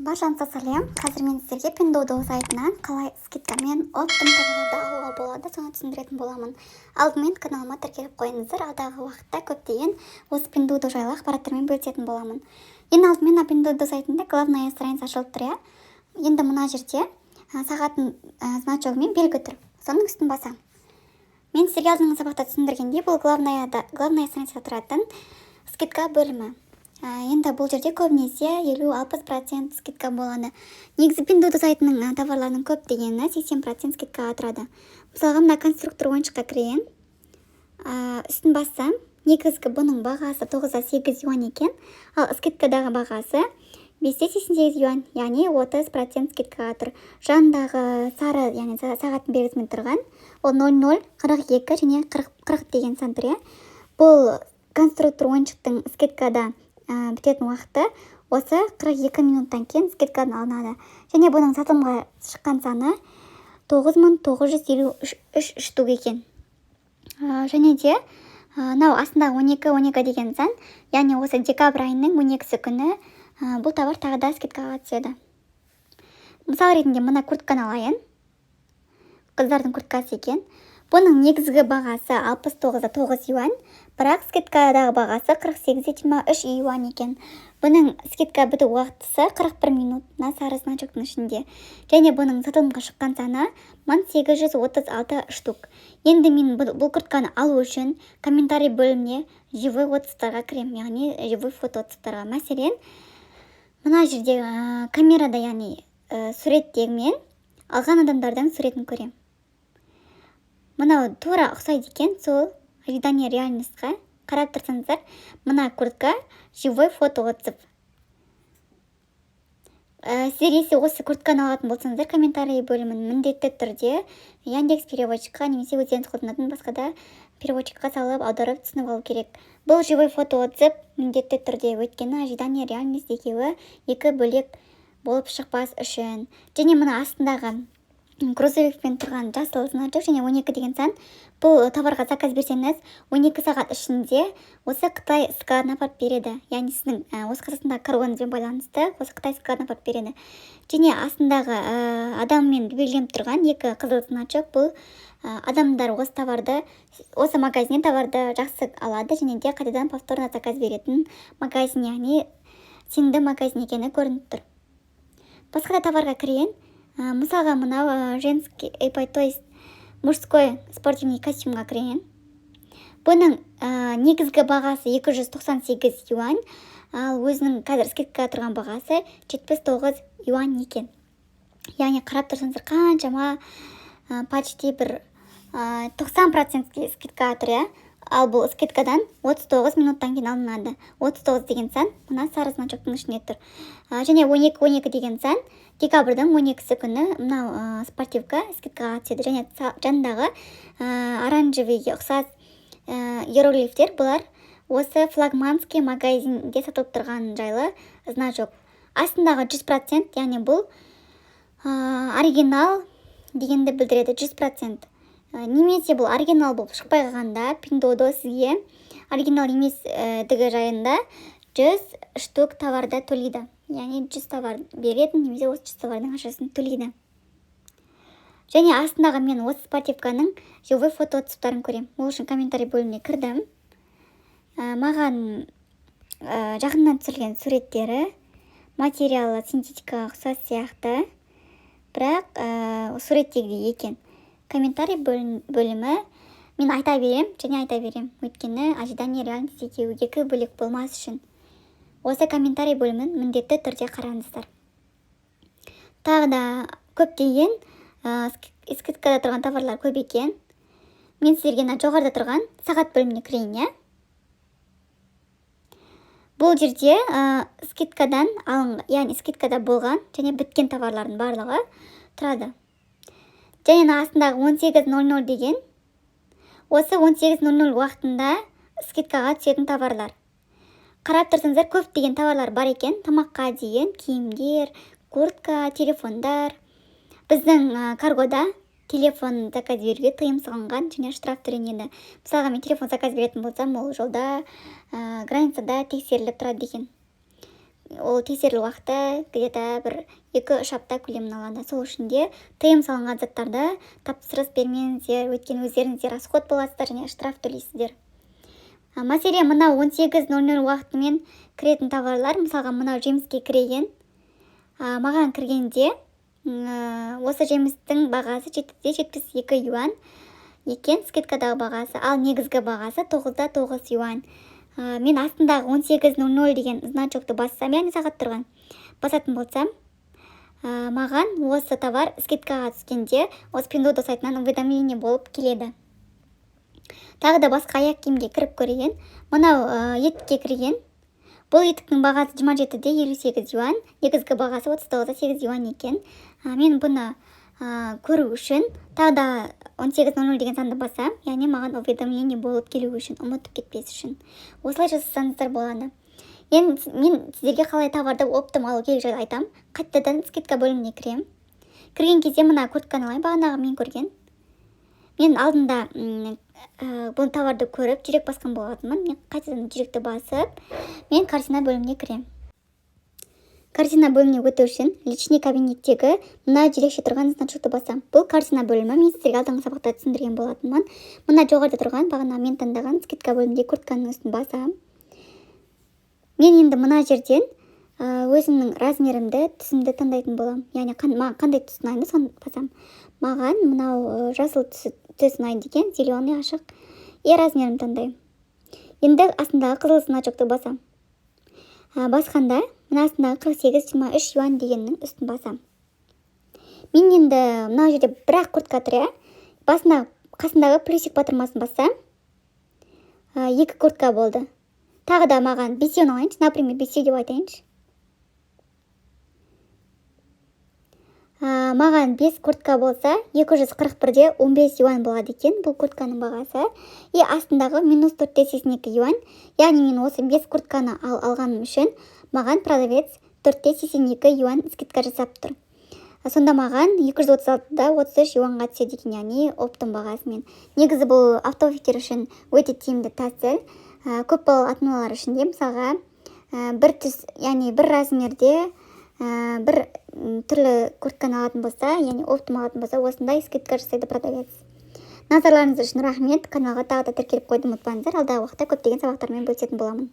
Баршаңызға сәлем. Қазір мен сіздерге Pinduoduo сайтынан қалай скидкамен оптом товарларды алуға болады, соны түсіндіретін боламын. Алдымен каналыма тіркеліп қойыңыздар. Алдағы уақытта көптеген осы Pinduoduo жайлы ақпараттармен бөлісетін боламын. Ең алдымен Pinduoduo сайтында главная страница ашылып тұр, иә. Енді мына жерде сағаттың значогымен белгі тұр. Соның үстін басам. Мен сіздерге алдыңғы сабақта түсіндіргендей, бұл главная страницада тұратын скидка бөлімі. Енді бұл жерде көбінесе 50-60% скидка болады. Негізі Pinduoduo сайтының товарларының көп дегені 80% скидкаға тұрады. Мысалға, мына конструктор ойыншыққа кірейін. Үстін бассам, негізгі бұның бағасы 9-8 юан екен, ал скидкадағы бағасы 5-88 юан, яғни 30% скидкаға тұр. Жанындағы сары, яғни сағаттың белгісімен тұрған, ол 00, 42 және 40 деген сан тұр. Бұл конструктор ойыншықтың скидкада бітетін уақыты осы 42 минуттан кейін скидкадан алынады. Және бұның сатылымға шыққан саны 9953 штук екен. Және де мынау астындағы 12 деген сан, яғни осы декабрь айының 12-сі күні бұл товар тағы да скидкаға түседі. Мысал ретінде мына куртканы алайын. Қыздардың курткасы екен. Бұның негізгі бағасы 69-9 юан, бірақ скидкадағы бағасы 48-23 юан екен. Бұның скидка біту уақытысы 41 минут, сары значоктың ішінде. Және бұның сатылымға шыққан саны 1836 штук. Енді мен бұл куртканы алу үшін комментарий бөліміне живой отзывтарға кірем, яғни живой фото отзывтарға. Мәселен, мына жерде камерада, яғни суреттегімен алған адамдардың суретін көрем. Мынау тура ұқсайды екен, сол ожидание реальностьқа қарап тұрсаңыздар, мына куртка живой фото отзыв. Сіздер если осы куртканы алатын болсаңыздар, комментарий бөлімін міндетті түрде Яндекс переводчикқа немесе өздеріңіз қолданатын басқа да переводчикқа салып, аударып түсініп алу керек. Бұл живой фото отзыв міндетті түрде, өйткені ожидание реальность екеуі екі бөлек болып шықпас үшін. Және мына астындағы грузовикпен тұрған жасыл значок және 12 деген сан, бұл товарға заказ берсеңіз 12 сағат ішінде осы Қытай складына апарып береді. Яғни сіздің осы қазақстандағы каргоңызбен байланысты осы Қытай складына апарып береді. Және астындағы адаммен белгіленіп тұрған екі қызыл значок, бұл адамдар осы товарды, осы магазиннен товарды жақсы алады және де қайтадан повторно заказ беретін магазин, яғни сенімді магазин екені көрініп тұр. Басқа да товарға кірейін. Мысалға, мынау женский, то есть мужской спортивный костюмға кірейін. Бұның негізгі бағасы 298 юан, ал өзінің қазір скидкаға тұрған бағасы 79 юан екен. Яғни қарап тұрсаңыздар, қаншама почти бір 90% скидкаға тұр, ал бұл скидкадан 39 минуттан кейін алынады. 39 деген сан мына сары значоктың ішінде тұр. Және 12 деген сан декабрьдің 12-сі күні мынау спортивка скидкаға түседі. Және жанындағы оранжевыйге ұқсас иероглифтер, бұлар осы флагманский магазинде сатылып тұрған жайлы значок. Астындағы 100%, яғни бұл оригинал дегенді білдіреді, 100%. Немесе бұл оригинал болып шықпай қалғанда, Pinduoduo сізге оригинал емес дігі жайында 100 штук товарды төлейді. Яғни 100 товар беретін, немесе осы 100 товардың ақшасын төлейді. Және астындағы мен осы спортивканың живой фото отзывтарын көрем. Ол үшін комментарий бөліміне кірдім. Маған жақыннан түсірілген суреттері, материалы синтетикаға ұқсас сияқты, бірақ суреттегідей екен. Комментарий бөлімі мен айта берем, өйткені ожидание реальность екеуі екі бөлек болмас үшін. Осы комментарий бөлімін міндетті түрде қараңыздар. Тағы да көптеген скидкада тұрған товарлар көп екен. Мен сіздерге жоғарыда тұрған сағат бөліміне кірейін. Бұл жерде скидкадан алынған, яғни скидкада болған және біткен товарлардың барлығы тұрады. Және астындағы 18.00 деген, осы 18.00 уақытында скидкаға түсетін товарлар. Қарап тұрсаңыздар, көп деген товарлар бар екен. Тамаққа дейін, киімдер, куртка, телефондар. Біздің каргода телефон заказ беруге тыйым салынған және штраф төленеді. Мысалға, мен телефон заказ беретін болсам, ол жолда, границада тексеріліп тұрады екен. ол тексерілу уақыты где-то бір 2-3 апта көлемін алады. Сол үшін де тыйым салынған заттарды тапсырыс бермеңіздер, өйткені өздеріңіздер расход боласыздар және штраф төлейсіздер. Мәселен, мынау 18:00 уақытымен кіретін товарлар, мысалға мынау жеміске кіреген. Маған кіргенде осы жемістің бағасы 772 юан екен, скидкадағы бағасы, ал негізгі бағасы 9 юан. Мен астындағы 18:00 деген значокты бассам, яғни сағат тұрған басатын болсам, маған осы товар скидкаға түскенде осы Pinduoduo сайтынан уведомление болып келеді. Тағы да басқа аяқ киімге кіріп көреген. Мынау етікке кірген. Бұл етіктің бағасы 27,58 юан, негізгі бағасы 39,8 юан екен. Мен бұны көру үшін тағы да 18:00 деген санды басам, яғни маған уведомление болып келу үшін, ұмытып кетпес үшін. Осылай жасасаңыздар болады. Мен сіздерге қалай товарды оптом алу керек жайлы айтам. Қайтадан скидка бөліміне кірем. Кірген кезде мына куртканы алайын, бағанағы мен көрген. Мен алдында бұл товарды көріп, жүрек басқан болатынмын. Мен қайтадан жүректі басып, мен картина бөліміне кірем. Картина бөліміне өту үшін личный кабинеттегі мына жүрекше тұрған значокты басам. Бұл картина бөлімі, мен сіздерге алдыңғы сабақта түсіндірген болатынмын. Мына жоғарыда тұрған, бағана мен таңдаған скидка бөлімінде куртканың үстін басам. Мен енді мына жерден өзімнің размерімді, түсімді таңдайтын болам. Яғни маған қандай түс ұнайды, соны басам. Маған мынау жасыл түс ұнайды екен, зеленый ашық. Размерімді таңдаймын. Енді астындағы қызыл значокты басам. Басқанда мына астындағы 48,23 юан дегеннің үстін басам. Мен енді мына жерде бірақ куртка тұр, басына қасындағы плюсик батырмасын бассам, 2 куртка болды. Тағы да маған бесеуін алайыншы, например, бесеу деп айтайыншы. Маған 5 куртка болса, 241-де 15 юан болады екен, бұл куртканың бағасы. Астындағы минус 4,82 юан, яғни мен осы 5 куртканы алғаным үшін, маған продавец 4,82 юан скидка жасап тұр. Сонда маған 236-да 33 юанға түседі екен, яғни оптом бағасымен. Негізі бұл автофиктер үшін өте тиімді тәсіл. Көп балалы ата-аналар үшін де, мысалға, бір түс, яғни бір размерде бір түрлі куртканы алатын болса, яғни оптом алатын болса, осындай скидка жасайды продавец. Назарларыңыз үшін рахмет. Каналға тағы да тіркеліп қойды, ұмытпаңыздар. Алдағы уақытта көптеген сабақтармен бөлісетін боламын.